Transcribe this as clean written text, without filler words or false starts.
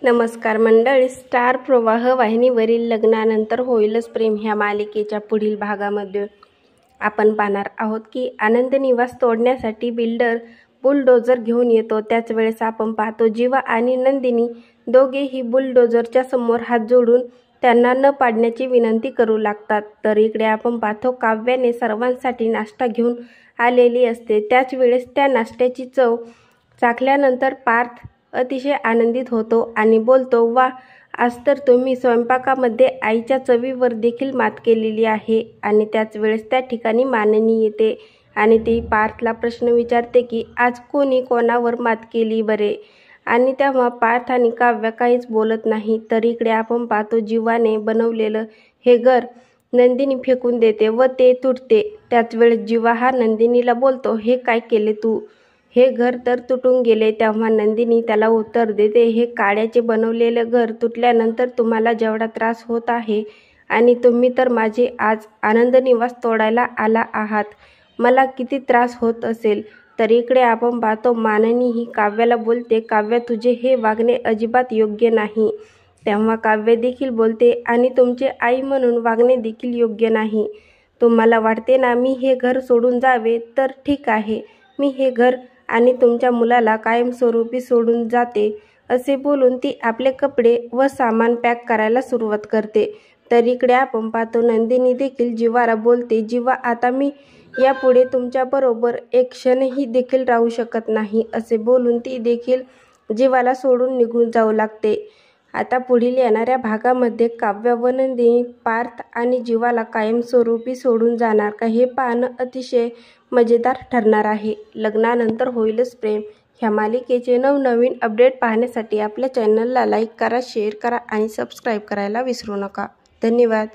नमस्कार मंडळी, स्टार प्रवाह वाहिनीवरील लग्नानंतर होईलच प्रेम ह्या मालिकेच्या पुढील भागामध्ये आपण पाहणार आहोत की आनंद निवास तोडण्यासाठी बिल्डर बुलडोजर घेऊन येतो। त्याच वेळेस आपण पाहतो जीवा आणि नंदिनी दोघेही बुलडोजरच्या समोर हात जोडून त्यांना न पाडण्याची विनंती करू लागतात। तर इकडे आपण पाहतो काव्याने सर्वांसाठी नाश्ता घेऊन आलेली असते। त्याच वेळेस त्या नाश्त्याची चव चाखल्यानंतर पार्थ अतिशय आनंदित होतो आणि बोलतो, वा, आज तर तुम्ही स्वयंपाकामध्ये आईच्या चवीवर देखील मात केलेली आहे। आणि त्याच वेळेस त्या ठिकाणी माननी येते आणि ती पार्थला प्रश्न विचारते की आज कोणी कोणावर मात केली बरे। आणि तेव्हा पार्थ आणि काव्य काहीच बोलत नाही। तर इकडे आपण पाहतो जीवाने बनवलेलं हे घर नंदिनी फेकून देते व ते तुटते। त्याच वेळेस जीवा हा नंदिनीला बोलतो, हे काय केले तू, हे घर तर तुटून गेले। तेव्हा नंदिनी त्याला उत्तर देते, हे काड्याचे बनवलेले घर तुटल्यानंतर तुम्हाला जेवढा त्रास होत आहे आणि तुम्ही तर माझे आज आनंद निवास तोडायला आला आहात, मला किती त्रास होत असेल। तर इकडे आपण पाहतो माननी ही काव्याला बोलते, काव्य तुझे हे वागणे अजिबात योग्य नाही। तेव्हा काव्य देखील बोलते, आणि तुमचे आई म्हणून वागणे देखील योग्य नाही। तुम्हाला वाटते ना मी हे घर सोडून जावे, तर ठीक आहे, मी हे घर आणि तुमच्या मुलाला कायमस्वरूपी सोडून जाते। असे बोलून ती आपले कपडे व सामान पॅक करायला सुरुवात करते। तर इकडे आपण पाहतो नंदिनी देखील जीवाला बोलते, जीवा आता मी यापुढे तुमच्याबरोबर एक क्षणही देखील राहू शकत नाही। असे बोलून ती देखील जीवाला सोडून निघून जाऊ लागते। आता पुढील येणाऱ्या भागामध्ये काव्य व नंदिनी पार्थ आणि जीवाला कायमस्वरूपी सोडून जाणार का, हे पाहणं अतिशय मजेदार ठरणार आहे। लग्नानंतर होईलच प्रेम ह्या मालिकेचे नवनवीन अपडेट पाहण्यासाठी आपल्या चॅनलला लाईक करा, शेअर करा आणि सबस्क्राईब करायला विसरू नका। धन्यवाद।